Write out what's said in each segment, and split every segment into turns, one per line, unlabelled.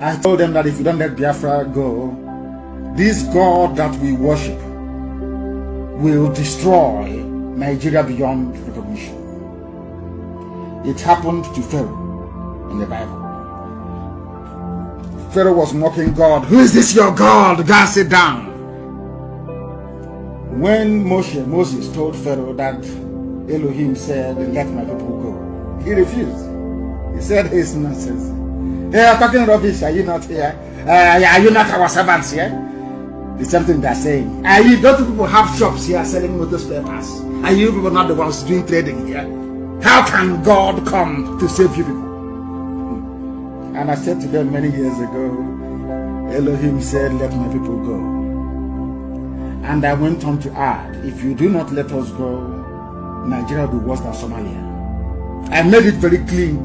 I told them that if you don't let Biafra go, this God that we worship will destroy Nigeria beyond recognition. It happened to Pharaoh in the Bible. Pharaoh was mocking God. Who is this your God? God, sit down. When Moses told Pharaoh that Elohim said, let my people go, he refused. He said, it's nonsense. They are talking rubbish. Are you not here? Are you not our servants here? It's something they're saying. Don't people have shops here selling motor spare parts? Are you people not the ones doing trading here? How can God come to save you people? And I said to them many years ago, Elohim said, let my people go. And I went on to add, if you do not let us go, Nigeria will be worse than Somalia. I made it very clear.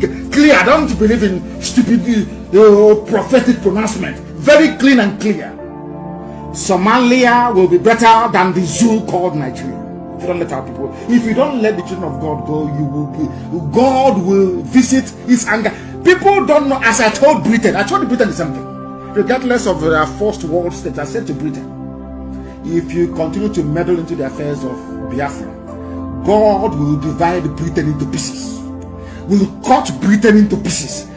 I don't believe in stupid prophetic pronouncement. Very clean and clear. Somalia will be better than the zoo called Nigeria. If you don't let our people, if you don't let the children of God go, God will visit his anger. People don't know, as I told Britain the same thing. Regardless of their first world state, I said to Britain, if you continue to meddle into the affairs of Biafra, God will divide Britain into pieces. Will cut Britain into pieces.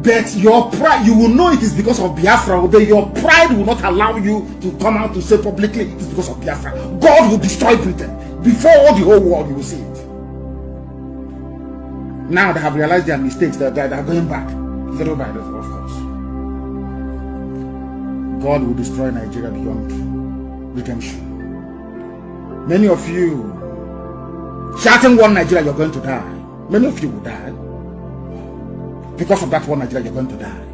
But your pride, you will know it is because of Biafra, but your pride will not allow you to come out to say publicly it is because of Biafra. God will destroy Britain. Before the whole world, you will see it. Now they have realized their mistakes, that they are going back. Little by little, of course. God will destroy Nigeria beyond redemption. Many of you shouting one Nigeria, you're going to die. Many of you will die. Because of that one Nigeria, you're going to die.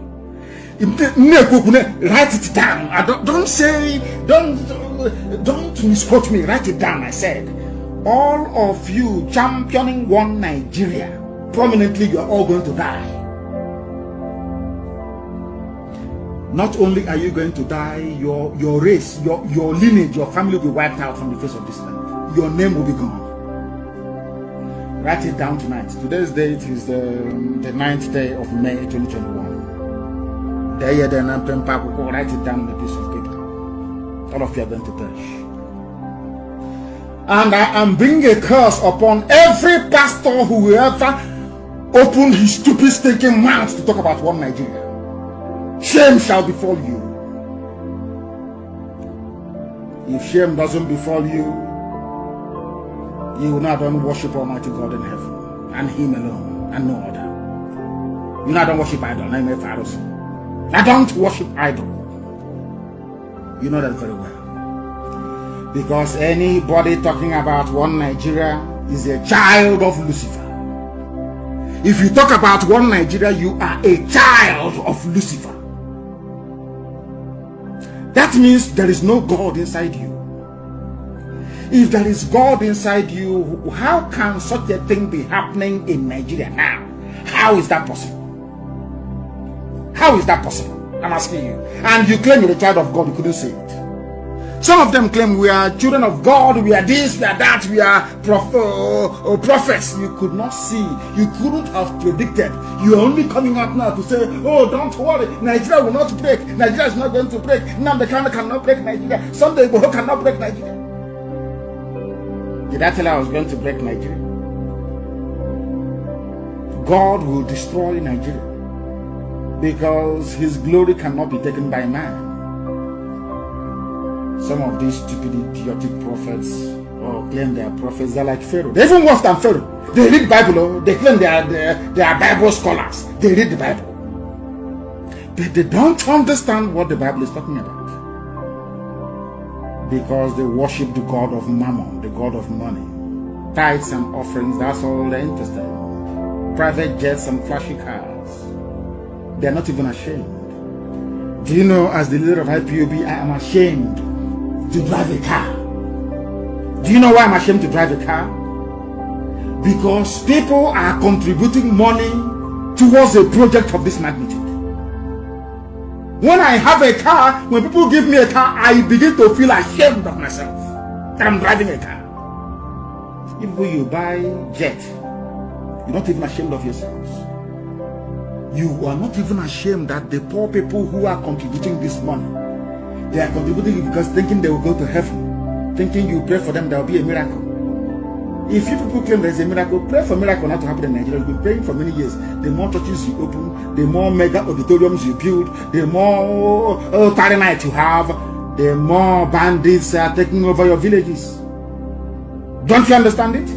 Write it down. Don't say, don't misquote me. Write it down. I said, all of you championing one Nigeria, prominently, you are all going to die. Not only are you going to die, your race, your lineage, your family will be wiped out from the face of this land. Your name will be gone. Write it down tonight. Today's date is the 9th day of May 2021. Write it down on a piece of paper. All of you are going to perish. And I am bringing a curse upon every pastor who will ever open his stupid stinking mouth to talk about one Nigeria. Shame shall befall you. If shame doesn't befall you, you will not worship Almighty God in heaven, and Him alone, and no other. You not worship idol. I don't worship idol. You know that very well. Because anybody talking about one Nigeria is a child of Lucifer. If you talk about one Nigeria, you are a child of Lucifer. That means there is no God inside you. If there is God inside you, how can such a thing be happening in Nigeria now? How is that possible? How is that possible? I'm asking you. And you claim you're a child of God, you couldn't say it. Some of them claim we are children of God, we are this, we are that, we are prophets. You could not see, you couldn't have predicted. You are only coming out now to say, oh, don't worry, Nigeria will not break. Nigeria is not going to break. Nnamdi Kanu cannot break Nigeria. Sunday Igboho cannot break Nigeria. Did I tell you I was going to break Nigeria? God will destroy Nigeria because his glory cannot be taken by man. Some of these stupid, idiotic prophets claim they are prophets. They're like Pharaoh. They're even worse than Pharaoh. They read Bible. They claim they are Bible scholars. They read the Bible. But they don't understand what the Bible is talking about. Because they worship the God of Mammon, the God of money. Tithes and offerings, that's all they're interested in. Private jets and flashy cars. They're not even ashamed. Do you know, as the leader of IPOB, I am ashamed to drive a car. Do you know why I'm ashamed to drive a car? Because people are contributing money towards a project of this magnitude. When I have a car, when people give me a car, I begin to feel ashamed of myself that I'm driving a car. If you buy jet, you're not even ashamed of yourselves. You are not even ashamed that the poor people who are contributing this money, they are contributing it because thinking they will go to heaven, thinking you pray for them, there will be a miracle. If you people claim there is a miracle, pray for miracle not to happen in Nigeria. You've been praying for many years. The more churches you open, the more mega auditoriums you build, the more Friday night you have, the more bandits are taking over your villages. Don't you understand it?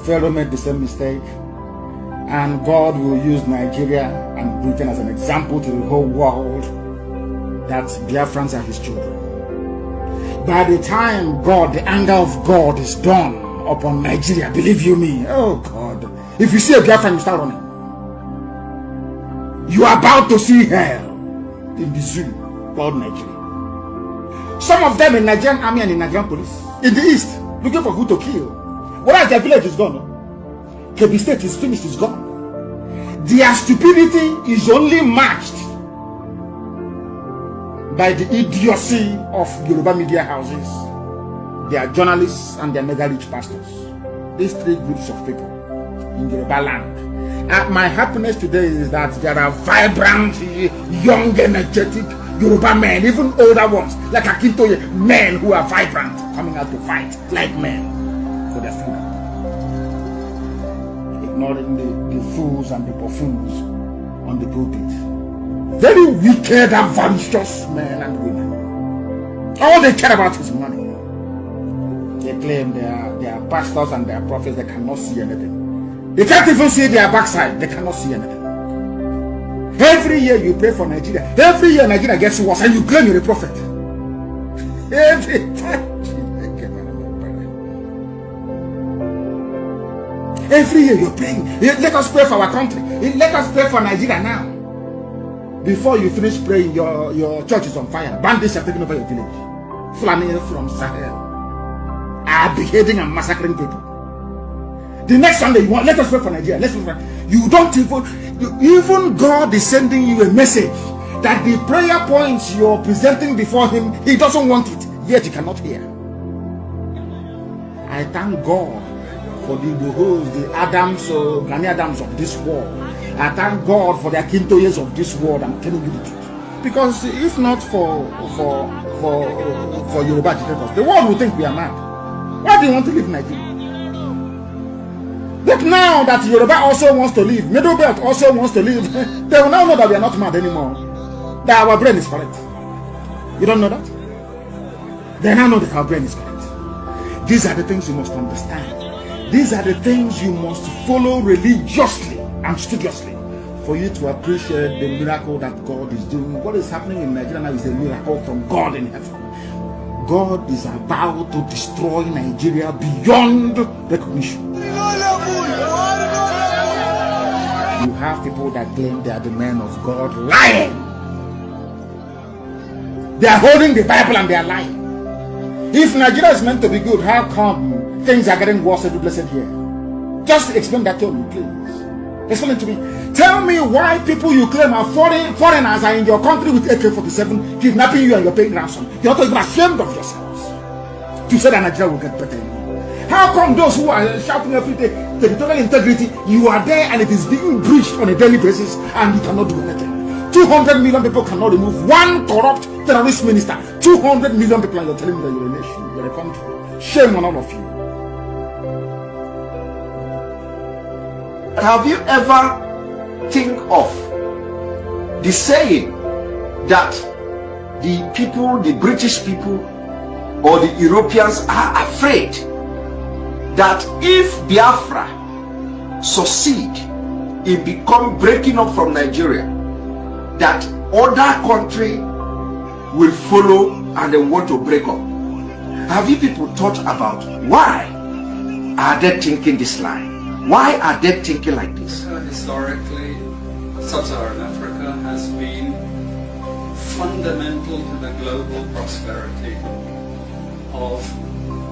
Pharaoh made the same mistake, and God will use Nigeria and Britain as an example to the whole world that Biafrans are his children. By the time the anger of God is done upon Nigeria, believe you me, oh God, if you see a Biafran, you start running. You are about to see hell in the zoo called Nigeria. Some of them in Nigerian army and in Nigerian police in the east, looking for who to kill. Whereas their village is gone. Kebbi State is finished, is gone. Their stupidity is only matched by the idiocy of Yoruba media houses, their journalists, and their mega rich pastors. These three groups of people in Yoruba land. My happiness today is that there are vibrant, young, energetic Yoruba men, even older ones, like Akintoye, men who are vibrant, coming out to fight like men for their freedom. Ignoring the fools and the buffoons on the pulpit. Very wicked, avaricious men and women. All they care about is money. They claim they are pastors and they are prophets. They cannot see anything. They can't even see their backside. They cannot see anything. Every year you pray for Nigeria. Every year Nigeria gets worse and you claim you're a prophet. Every time. Every year you're praying. Let us pray for our country. Let us pray for Nigeria now. Before you finish praying, your church is on fire. Bandits are taking over your village. Fulani from Sahel are beheading and massacring people. The next Sunday you want, let us pray for Nigeria. Let's pray for, you don't even God is sending you a message that the prayer points you're presenting before him, he doesn't want it, yet you cannot hear. I thank God for the Bohos, the Adams, Granny Adams of this world. I thank God for the Akintoyes of this world. I'm telling you the truth. Because if not for Yoruba agitators, the world will think we are mad. Why do you want to live in Nigeria? But now that Yoruba also wants to live, Middle Belt also wants to live, they will now know that we are not mad anymore. That our brain is correct. You don't know that? They now know that our brain is correct. These are the things you must understand. These are the things you must follow religiously and studiously for you to appreciate the miracle that God is doing. What is happening in Nigeria now is a miracle from God in heaven. God is about to destroy Nigeria beyond recognition. You have people that claim they are the men of God lying. They are holding the Bible and they are lying. If Nigeria is meant to be good, how come things are getting worse every blessed year? Just explain that to me, please. Explain it to me. Tell me why people you claim are foreigners are in your country with AK-47 kidnapping you and you're paying ransom. You're not even ashamed of yourselves to say that Nigeria will get better. How come those who are shouting every day territorial integrity, you are there and it is being breached on a daily basis and you cannot do anything? 200 million people cannot remove one corrupt terrorist minister. 200 million people, and you're telling me that you're a nation, you're a country. Shame on all of you.
Have you ever think of the saying that the people, the British people or the Europeans are afraid that if Biafra succeed in breaking up from Nigeria, that other country will follow and they want to break up? Have you people thought about why are they thinking this line? Why are they thinking like this?
Historically, Sub-Saharan Africa has been fundamental to the global prosperity of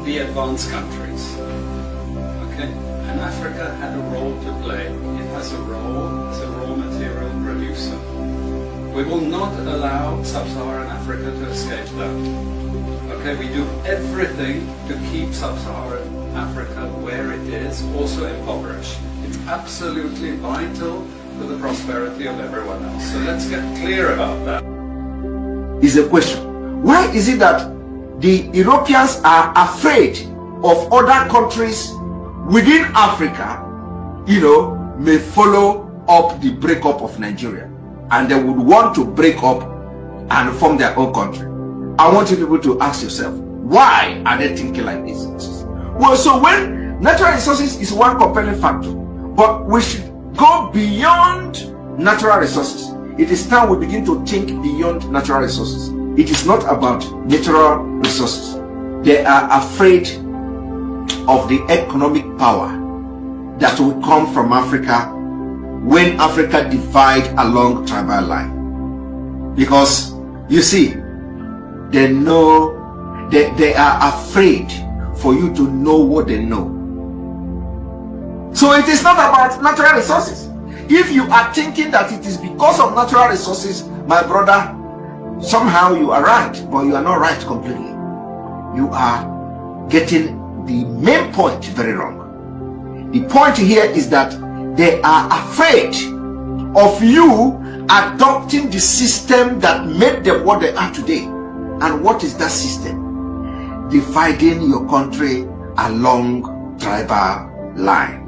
the advanced countries. Okay? And Africa had a role to play. It has a role as a raw material producer. We will not allow Sub-Saharan Africa to escape that. Okay? We do everything to keep Sub-Saharan Africa where it is, also impoverished. It's absolutely vital for the prosperity of everyone else. So let's get clear about that.
Is a question. Why is it that the Europeans are afraid of other countries within Africa, may follow up the breakup of Nigeria, and they would want to break up and form their own country? I want you people to ask yourself, why are they thinking like this? Well, so when natural resources is one compelling factor, but we should go beyond natural resources. It is time we begin to think beyond natural resources. It is not about natural resources. They are afraid of the economic power that will come from Africa when Africa divide along tribal line. Because you see, they know, they are afraid for you to know what they know. So it is not about natural resources. If you are thinking that it is because of natural resources, my brother, somehow you are right, but you are not right completely. You are getting the main point very wrong. The point here is that they are afraid of you adopting the system that made them what they are today. And what is that system? Dividing your country along tribal line.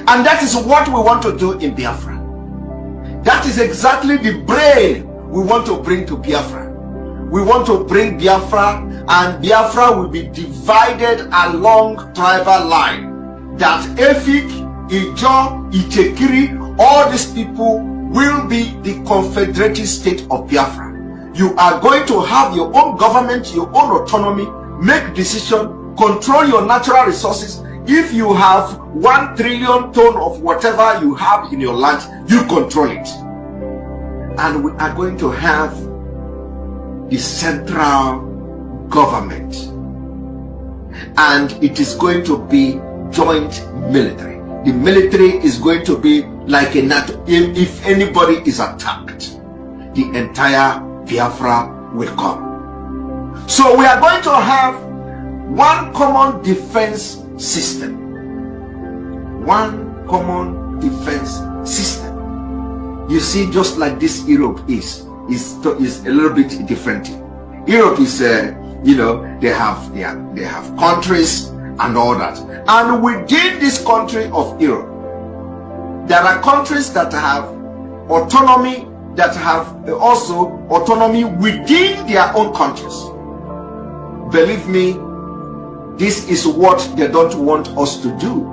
And that is what we want to do in Biafra. That is exactly the brain we want to bring to Biafra. We want to bring Biafra, and Biafra will be divided along tribal line. That Efik, Ijo, Ichekiri, all these people will be the confederated state of Biafra. You are going to have your own government, your own autonomy, make decision, control your natural resources. If you have 1 trillion ton of whatever you have in your land, you control it. And we are going to have the central government. And it is going to be joint military. The military is going to be like a NATO. If anybody is attacked, the entire Biafra will come. So we are going to have one common defense system. One common defense system. You see, just like this Europe is a little bit different. Europe is they have countries and all that. And within this country of Europe, there are countries that have autonomy, that have also autonomy within their own countries. Believe me, this is what they don't want us to do.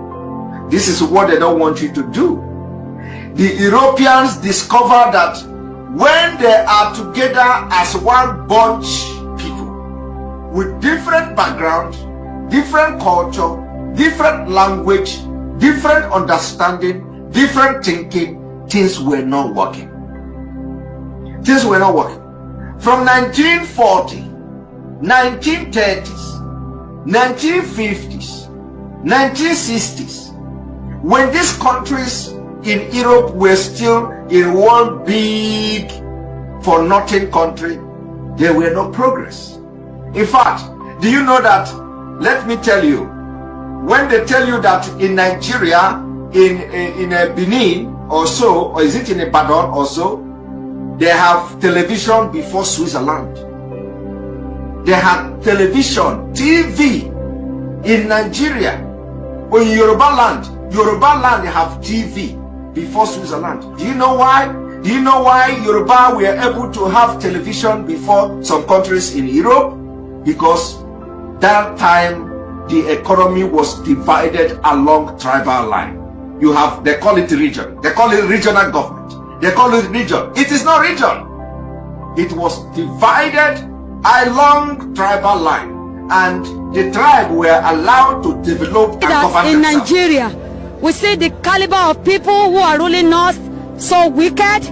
This is what they don't want you to do. The Europeans discover that when they are together as one bunch people with different background, different culture, different language, different understanding, different thinking, things were not working. Things were not working. From 1940, 1930s, 1950s, 1960s, when these countries in Europe were still in one big for nothing country, there were no progress. In fact, do you know that, let me tell you, when they tell you that in Nigeria, in Benin or so, or is it in Ibadan or so, they have television before Switzerland. They have television, TV in Nigeria. Or in Yoruba land have TV before Switzerland. Do you know why? Do you know why Yoruba were able to have television before some countries in Europe? Because that time the economy was divided along tribal line. You have, they call it region. They call it regional government. They call it region. It is not region. It was divided along tribal line, and the tribe were allowed to develop and govern
in
themselves.
Nigeria, we see the caliber of people who are ruling us so wicked.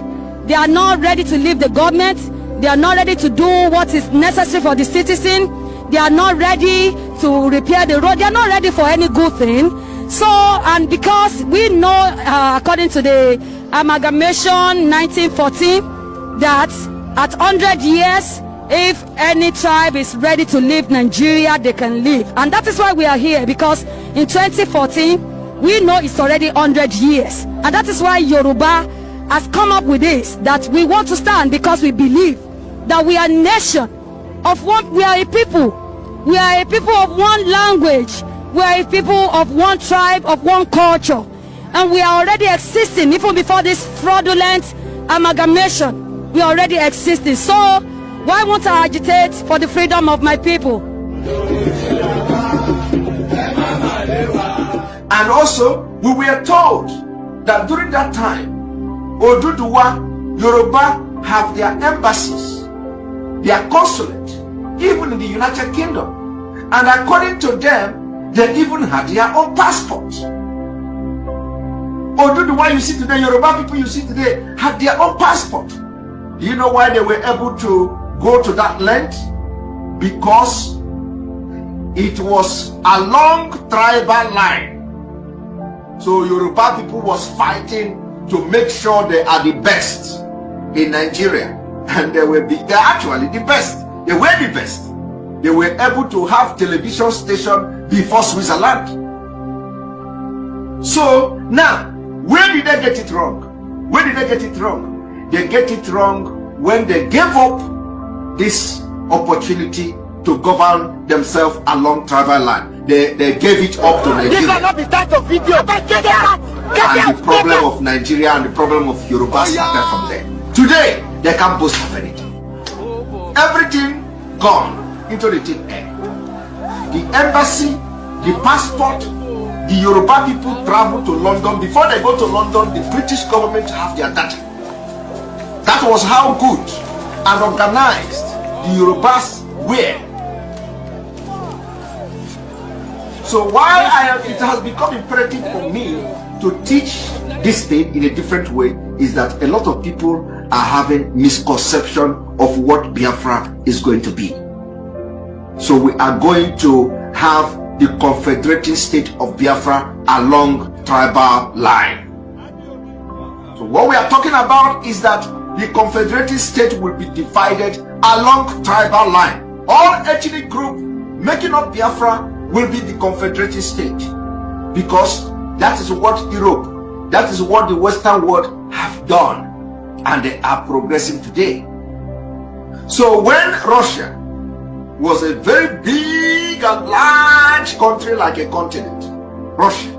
They are not ready to leave the government. They are not ready to do what is necessary for the citizen. They are not ready to repair the road. They are not ready for any good thing. So, and because we know, according to the amalgamation 1914, that at 100 years, if any tribe is ready to leave Nigeria, they can leave. And that is why we are here, because in 2014, we know it's already 100 years. And that is why Yoruba has come up with this, that we want to stand because we believe that we are a nation of one, we are a people. We are a people of one language. We are a people of one tribe, of one culture. And we are already existing, even before this fraudulent amalgamation. We are already existing. So, why won't I agitate for the freedom of my people?
And also, we were told that during that time, Oduduwa, Yoruba have their embassies, their consulate, even in the United Kingdom. And according to them, they even had their own passports. Oduduwa you see today, Yoruba people you see today, had their own passport. Do you know why they were able to go to that length? Because it was along tribal line. So Yoruba people was fighting to make sure they are the best in Nigeria. And they're actually the best. They were the best. They were able to have television station before Switzerland. So now, where did they get it wrong? Where did they get it wrong? They get it wrong when they gave up this opportunity to govern themselves along tribal line. They gave it up to Nigeria.
This cannot be start of video.
And the problem of Nigeria and the problem of Yoruba started from there. Today, they can't boast of anything. Everything gone into the thin air. The embassy, the passport, the Yoruba people travel to London. Before they go to London, the British government have their data. That was how good and organized the Yorubas were. So while it has become imperative for me to teach this thing in a different way, is that a lot of people are having misconception of what Biafra is going to be. So we are going to have the confederating state of Biafra along tribal line. So what we are talking about is that the confederating state will be divided along tribal line. All ethnic group making up Biafra will be the confederating state, because that is what Europe, that is what the Western world have done, and they are progressing today. So when Russia was a very big and large country, like a continent, Russia,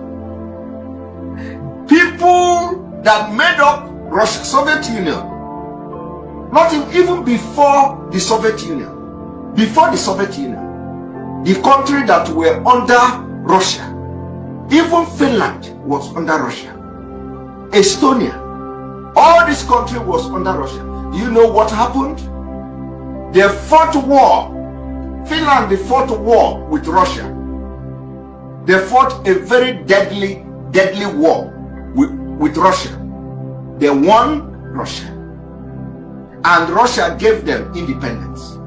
people that made up Russia, Soviet Union, not even before the Soviet Union, the country that were under Russia, even Finland was under Russia, Estonia, all this country was under Russia. Do you know what happened? They fought war. Finland, they fought war with Russia. They fought a very deadly war with Russia. They won Russia. And Russia gave them independence.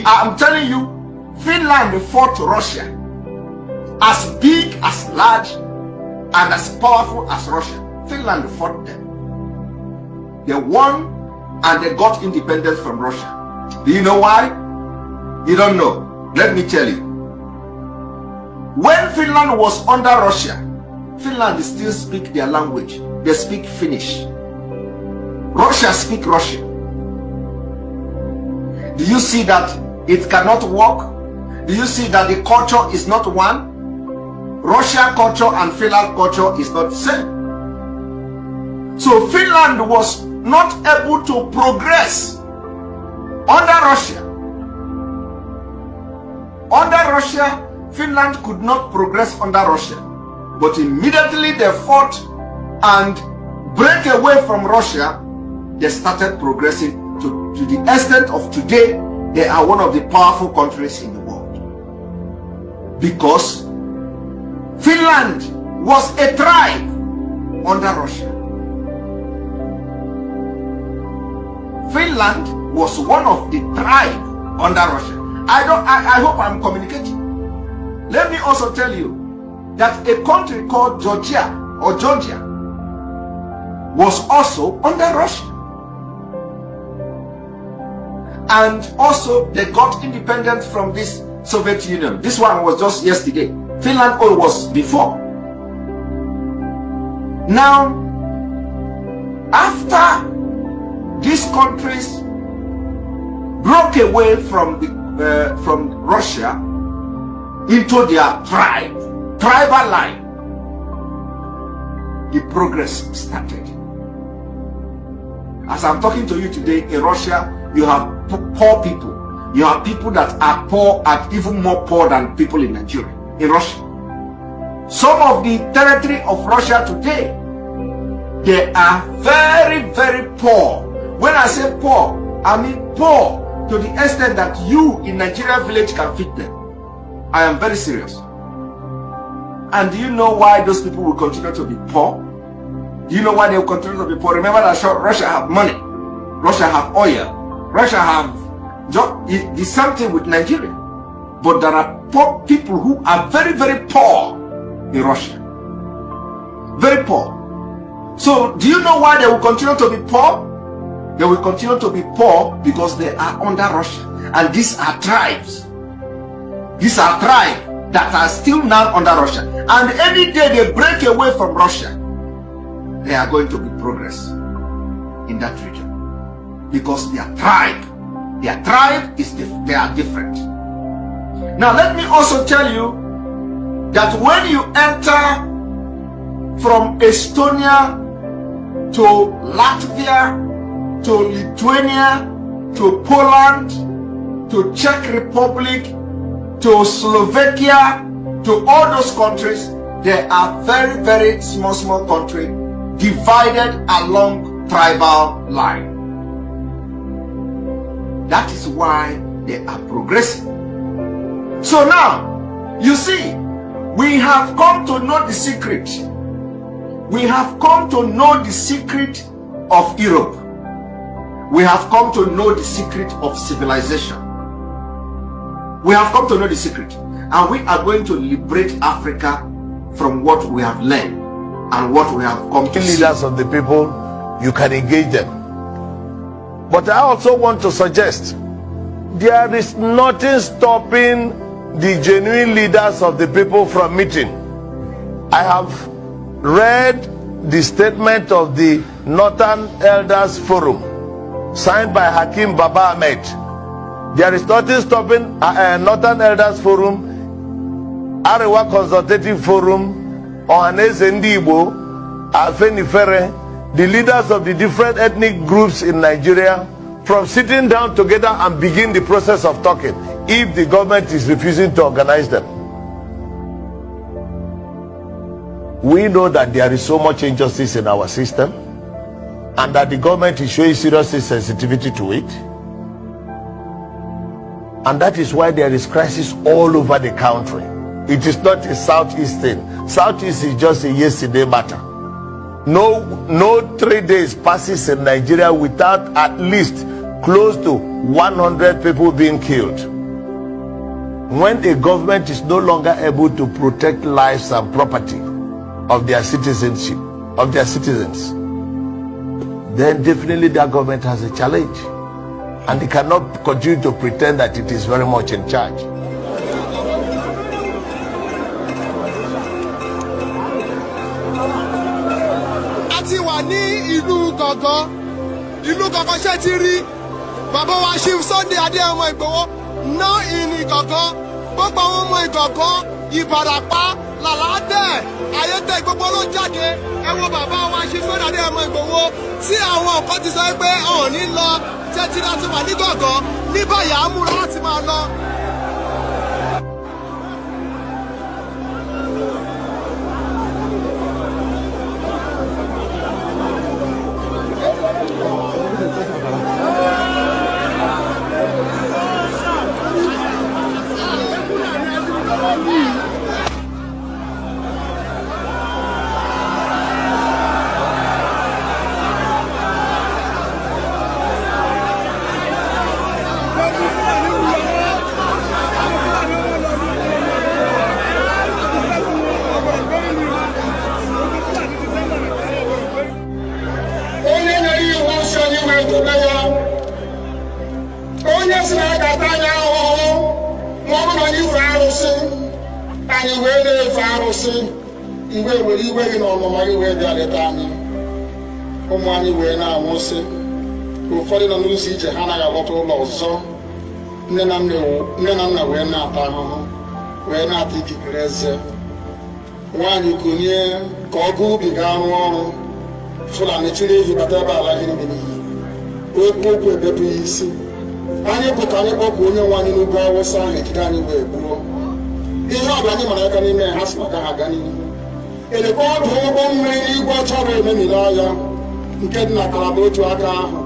I'm telling you, Finland fought Russia as big, as large, and as powerful as Russia. Finland fought them. They won and they got independence from Russia. Do you know why? You don't know. Let me tell you. When Finland was under Russia, Finland still speak their language. They speak Finnish. Russia speak Russian. Do you see that it cannot work? Do you see that the culture is not one? Russian culture and Finland culture is not the same. So Finland was not able to progress under Russia. Under Russia, Finland could not progress under Russia. But immediately they fought and break away from Russia, they started progressing to the extent of today. They are one of the powerful countries in the world. Because Finland was a tribe under Russia. Finland was one of the tribe under Russia. I hope I'm communicating. Let me also tell you that a country called Georgia was also under Russia. And also they got independence from this Soviet Union. This one was just yesterday. Finland oil was before. Now, after these countries broke away from Russia into their tribal line, the progress started. As I'm talking to you today, in Russia, you have poor people. You have people that are poor and even more poor than people in Nigeria, in Russia. Some of the territory of Russia today, they are very, very poor. When I say poor, I mean poor to the extent that you in Nigeria village can feed them. I am very serious. And do you know why those people will continue to be poor? Do you know why they will continue to be poor? Remember that Russia have money. Russia have oil. Russia have the same thing with Nigeria. But there are poor people who are very, very poor in Russia. Very poor. So do you know why they will continue to be poor? They will continue to be poor because they are under Russia. And these are tribes. These are tribes that are still now under Russia. And any day they break away from Russia, they are going to be progress in that region. Because their tribe is they are different. Now let me also tell you that when you enter from Estonia to Latvia, to Lithuania, to Poland, to Czech Republic, to Slovakia, to all those countries, they are very, very small countries divided along tribal line. That is why they are progressing. So now, you see, we have come to know the secret. We have come to know the secret of Europe. We have come to know the secret of civilization. We have come to know the secret. And we are going to liberate Africa from what we have learned and what we have come to see.
Leaders of the people, you can engage them. But I also want to suggest there is nothing stopping the genuine leaders of the people from meeting. I have read the statement of the Northern Elders Forum signed by Hakim Baba Ahmed. There is nothing stopping Northern Elders Forum, Arewa Consultative Forum, Ohaneze Ndigbo, Afenifere, the leaders of the different ethnic groups in Nigeria, from sitting down together and begin the process of talking if the government is refusing to organize them. We know that there is so much injustice in our system and that the government is showing serious sensitivity to it. And that is why there is crisis all over the country. It is not a Southeast thing. Southeast is just a yesterday matter. No 3 days passes in Nigeria without at least close to 100 people being killed. When a government is no longer able to protect lives and property of their citizenship, of their citizens, then definitely that government has a challenge. And they cannot continue to pretend that it is very much in charge.
Àti wà ní ìlú Gàngán ṣe ti rí bàbá wa Chief Sunday Adéyẹmọ Ìgbòho ná ìní Gàngán, gbogbo àwọn ọmọ Ìgàngán, Ìbàràpá, Làládẹ̀, Ayétẹ́ gbogbo ló jáde. Ẹ wo bàbá wa Chief Sunday Adéyẹmọ Ìgbòho tí àwọn kan ti sọ pé ọ̀hún ní lọ tẹ́tí láti wà ní Gàngán, ní báyìí à ń múra láti máa lọ. anyị wee na-efe arụsị mgbe were iwe gị na ọnụma gị wee bịa leta anyị ụmụ anyị wee na-anwụsị ụfọdụ nọ n'ụzọ ije ha anaghị alọta ụlọ ọzọ nne na nna wee na-ata ahụhụ wee na-ata ikikere eze nwaanyị konye ka ọgụ ubi gaa rụọ ọrụ Fulani chiri ehi bata ebe ala ihe niile n'iyi okwu ebepụ ya isi anyị bụ ka anyị kpọpụ onye nwe anyị n'ugwu Awụsa ahụ ejide anyị wee gbuo ihe ọbụla anyị mara aka n'ime ha si maka ha aga n'ihu elekwa ọdụ ụgbọ mmiri n'igwe ọcha bụ ememiri agha nke dị na Kalaba otu aka ahụ